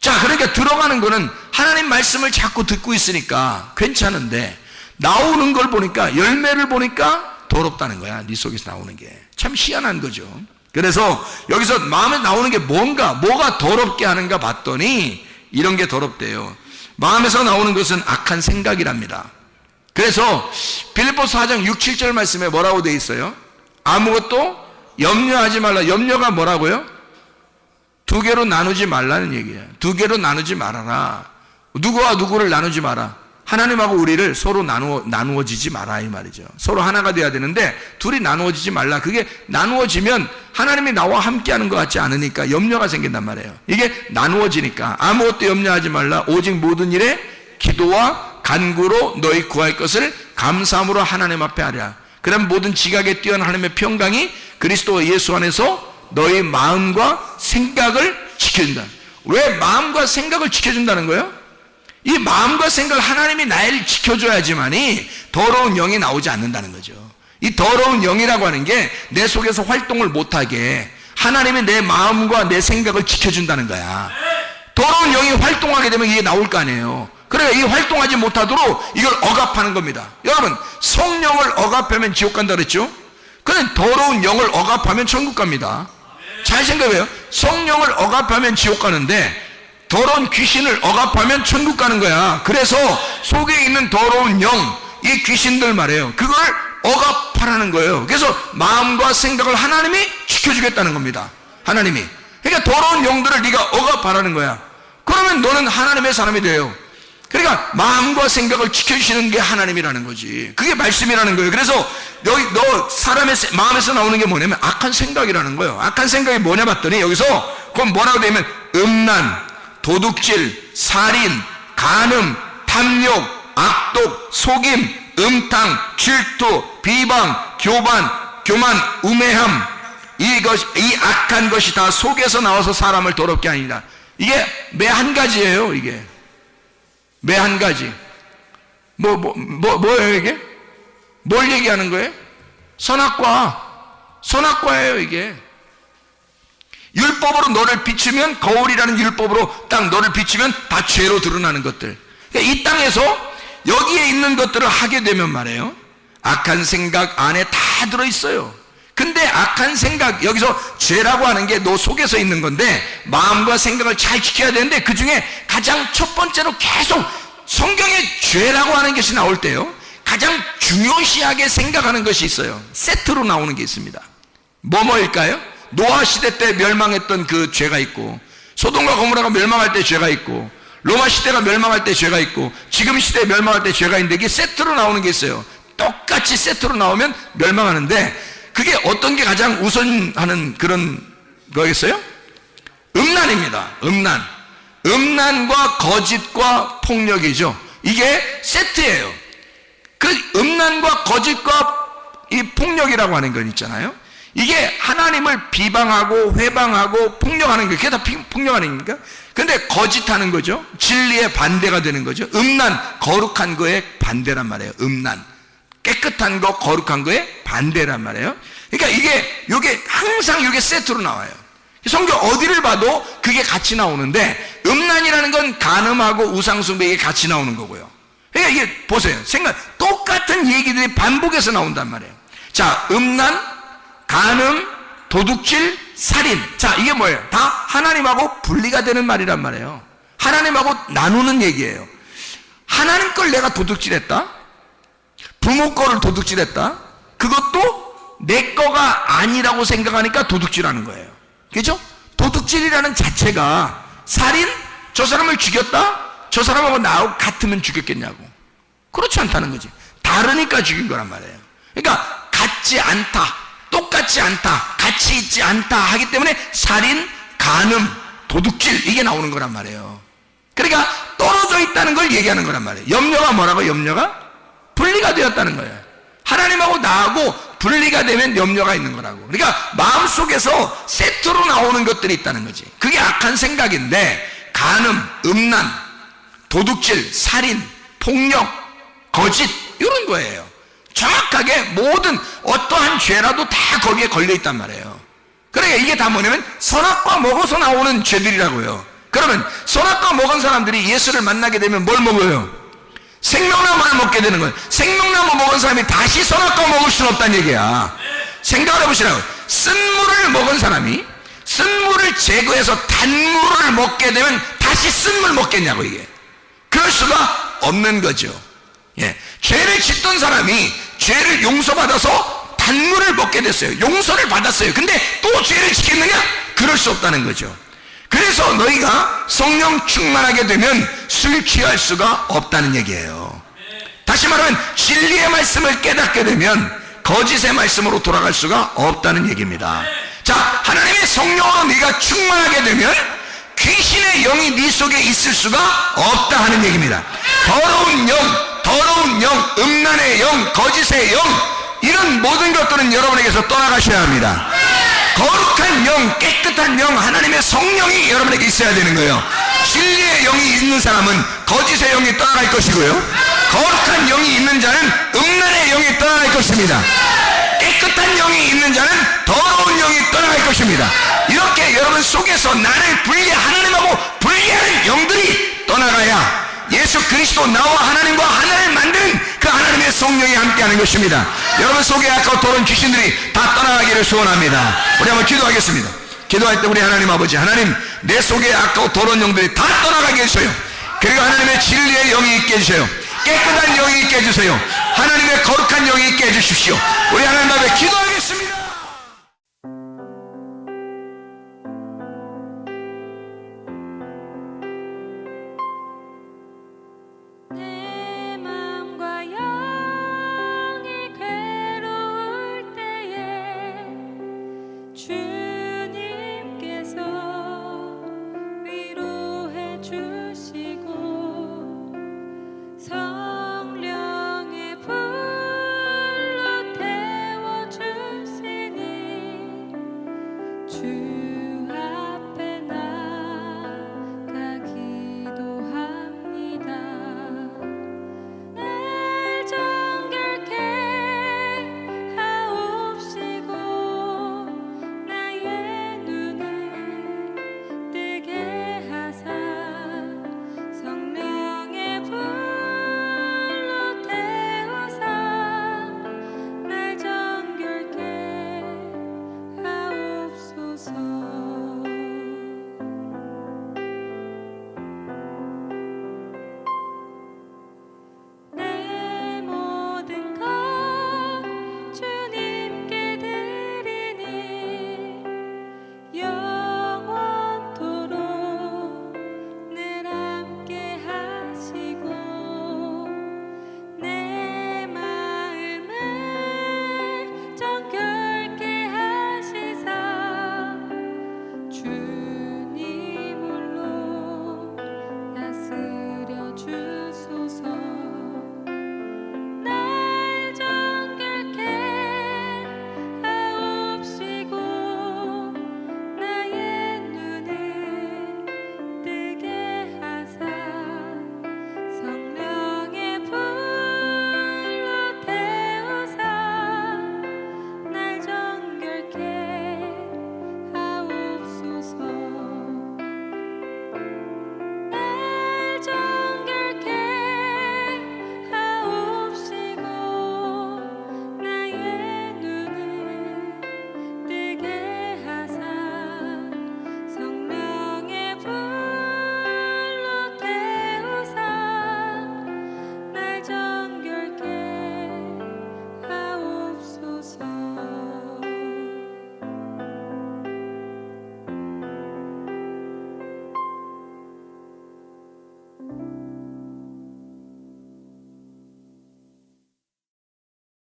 자, 그러니까 들어가는 거는 하나님 말씀을 자꾸 듣고 있으니까 괜찮은데, 나오는 걸 보니까, 열매를 보니까 더럽다는 거야. 네 속에서 나오는 게. 참 희한한 거죠. 그래서 여기서 마음에 나오는 게 뭐가 더럽게 하는가 봤더니 이런 게 더럽대요. 마음에서 나오는 것은 악한 생각이랍니다. 그래서 빌립보서 4장 6, 7절 말씀에 뭐라고 돼 있어요? 아무것도 염려하지 말라. 염려가 뭐라고요? 두 개로 나누지 말라는 얘기예요. 두 개로 나누지 말아라. 누구와 누구를 나누지 마라. 하나님하고 우리를 서로 나누어지지 마라 이 말이죠. 서로 하나가 돼야 되는데 둘이 나누어지지 말라. 그게 나누어지면 하나님이 나와 함께하는 것 같지 않으니까 염려가 생긴단 말이에요. 이게 나누어지니까 아무것도 염려하지 말라. 오직 모든 일에 기도와 간구로 너희 구할 것을 감사함으로 하나님 앞에 하랴. 그럼 모든 지각에 뛰어난 하나님의 평강이 그리스도 예수 안에서 너희 마음과 생각을 지켜준다. 왜 마음과 생각을 지켜준다는 거예요? 이 마음과 생각을 하나님이 나를 지켜줘야지만이 더러운 영이 나오지 않는다는 거죠. 이 더러운 영이라고 하는 게 내 속에서 활동을 못하게 하나님이 내 마음과 내 생각을 지켜준다는 거야. 더러운 영이 활동하게 되면 이게 나올 거 아니에요. 그래, 이게 활동하지 못하도록 이걸 억압하는 겁니다. 여러분, 성령을 억압하면 지옥 간다 그랬죠? 그런데 더러운 영을 억압하면 천국 갑니다. 잘 생각해요. 성령을 억압하면 지옥 가는데 더러운 귀신을 억압하면 천국 가는 거야. 그래서 속에 있는 더러운 영, 이 귀신들 말이에요. 그걸 억압하라는 거예요. 그래서 마음과 생각을 하나님이 지켜주겠다는 겁니다. 하나님이. 그러니까 더러운 영들을 네가 억압하라는 거야. 그러면 너는 하나님의 사람이 돼요. 그러니까 마음과 생각을 지켜주시는 게 하나님이라는 거지. 그게 말씀이라는 거예요. 그래서 여기 너 사람의 마음에서 나오는 게 뭐냐면 악한 생각이라는 거예요. 악한 생각이 뭐냐 봤더니 여기서 그건 뭐라고 되면 음란, 도둑질, 살인, 간음, 탐욕, 악독, 속임, 음탕, 질투, 비방, 교만, 우매함, 이 악한 것이 다 속에서 나와서 사람을 더럽게 하니라. 이게 매 한 가지예요. 이게 매 한 가지. 뭐예요 이게? 뭘 얘기하는 거예요? 선악과예요 이게. 율법으로 너를 비추면, 거울이라는 율법으로 딱 너를 비추면 다 죄로 드러나는 것들. 그러니까 이 땅에서 여기에 있는 것들을 하게 되면 말이에요, 악한 생각 안에 다 들어있어요. 근데 악한 생각, 여기서 죄라고 하는 게 너 속에서 있는 건데 마음과 생각을 잘 지켜야 되는데 그 중에 가장 첫 번째로 계속 성경에 죄라고 하는 것이 나올 때요, 가장 중요시하게 생각하는 것이 있어요. 세트로 나오는 게 있습니다. 뭐일까요? 노아 시대 때 멸망했던 그 죄가 있고, 소돔과 고모라가 멸망할 때 죄가 있고, 로마 시대가 멸망할 때 죄가 있고, 지금 시대에 멸망할 때 죄가 있는데 이게 세트로 나오는 게 있어요. 똑같이 세트로 나오면 멸망하는데 그게 어떤 게 가장 우선하는 그런 거겠어요? 음란입니다. 음란과 거짓과 폭력이죠. 이게 세트예요. 그 음란과 거짓과 이 폭력이라고 하는 건 있잖아요. 이게 하나님을 비방하고 회방하고 폭력하는 거, 그게 다 폭력 아닙니까? 근데 거짓하는 거죠. 진리의 반대가 되는 거죠. 음란, 거룩한 거에 반대란 말이에요. 음란, 깨끗한 거, 거룩한 거에 반대란 말이에요. 그러니까 이게 항상 이게 세트로 나와요. 성경 어디를 봐도 그게 같이 나오는데, 음란이라는 건 간음하고 우상숭배, 이게 같이 나오는 거고요. 그러니까 이게 보세요. 똑같은 얘기들이 반복해서 나온단 말이에요. 자, 음란, 간음, 도둑질, 살인. 자, 이게 뭐예요? 다 하나님하고 분리가 되는 말이란 말이에요. 하나님하고 나누는 얘기예요. 하나님 걸 내가 도둑질했다? 부모 거를 도둑질했다? 그것도 내 거가 아니라고 생각하니까 도둑질하는 거예요. 그죠? 도둑질이라는 자체가, 살인? 저 사람을 죽였다? 저 사람하고 나하고 같으면 죽였겠냐고. 그렇지 않다는 거지. 다르니까 죽인 거란 말이에요. 그러니까 같지 않다, 똑같지 않다, 같이 있지 않다 하기 때문에 살인, 간음, 도둑질, 이게 나오는 거란 말이에요. 그러니까 떨어져 있다는 걸 얘기하는 거란 말이에요. 염려가 뭐라고? 염려가 분리가 되었다는 거예요. 하나님하고 나하고 분리가 되면 염려가 있는 거라고. 그러니까 마음속에서 세트로 나오는 것들이 있다는 거지. 그게 악한 생각인데, 간음, 음란, 도둑질, 살인, 폭력, 거짓, 이런 거예요. 정확하게 모든 어떠한 죄라도 다 거기에 걸려있단 말이에요. 그러니까 이게 다 뭐냐면 선악과 먹어서 나오는 죄들이라고요. 그러면 선악과 먹은 사람들이 예수를 만나게 되면 뭘 먹어요? 생명나무를 먹게 되는 거예요. 생명나무 먹은 사람이 다시 선악과 먹을 수는 없다는 얘기야. 생각을 해보시라고. 쓴물을 먹은 사람이 쓴물을 제거해서 단물을 먹게 되면 다시 쓴물 먹겠냐고. 이게 그럴 수가 없는 거죠. 예. 죄를 짓던 사람이 죄를 용서받아서 단물을 먹게 됐어요. 용서를 받았어요. 근데 또 죄를 짓겠느냐? 그럴 수 없다는 거죠. 그래서 너희가 성령 충만하게 되면 술 취할 수가 없다는 얘기예요. 다시 말하면 진리의 말씀을 깨닫게 되면 거짓의 말씀으로 돌아갈 수가 없다는 얘기입니다. 자, 하나님의 성령으로 네가 충만하게 되면 귀신의 영이 네 속에 있을 수가 없다 하는 얘기입니다. 더러운 영, 음란의 영, 거짓의 영, 이런 모든 것들은 여러분에게서 떠나가셔야 합니다. 거룩한 영, 깨끗한 영, 하나님의 성령이 여러분에게 있어야 되는 거예요. 진리의 영이 있는 사람은 거짓의 영이 떠나갈 것이고요, 거룩한 영이 있는 자는 음란의 영이 떠나갈 것입니다. 깨끗한 영이 있는 자는 더러운 영이 떠나갈 것입니다. 이렇게 여러분 속에서 나를 하나님하고 분리하는 영들이 떠나가야 예수 그리스도 나와 하나님과 하나를 만드는 그 하나님의 성령이 함께하는 것입니다. 여러분 속에 악하고 더러운 귀신들이 다 떠나가기를 소원합니다. 우리 한번 기도하겠습니다. 기도할 때 우리 하나님 아버지, 하나님 내 속에 악하고 더러운 영들이 다 떠나가게 해주세요. 그리고 하나님의 진리의 영이 있게 해주세요. 깨끗한 영이 있게 해주세요. 하나님의 거룩한 영이 있게 해주십시오. 우리 하나님 앞에 기도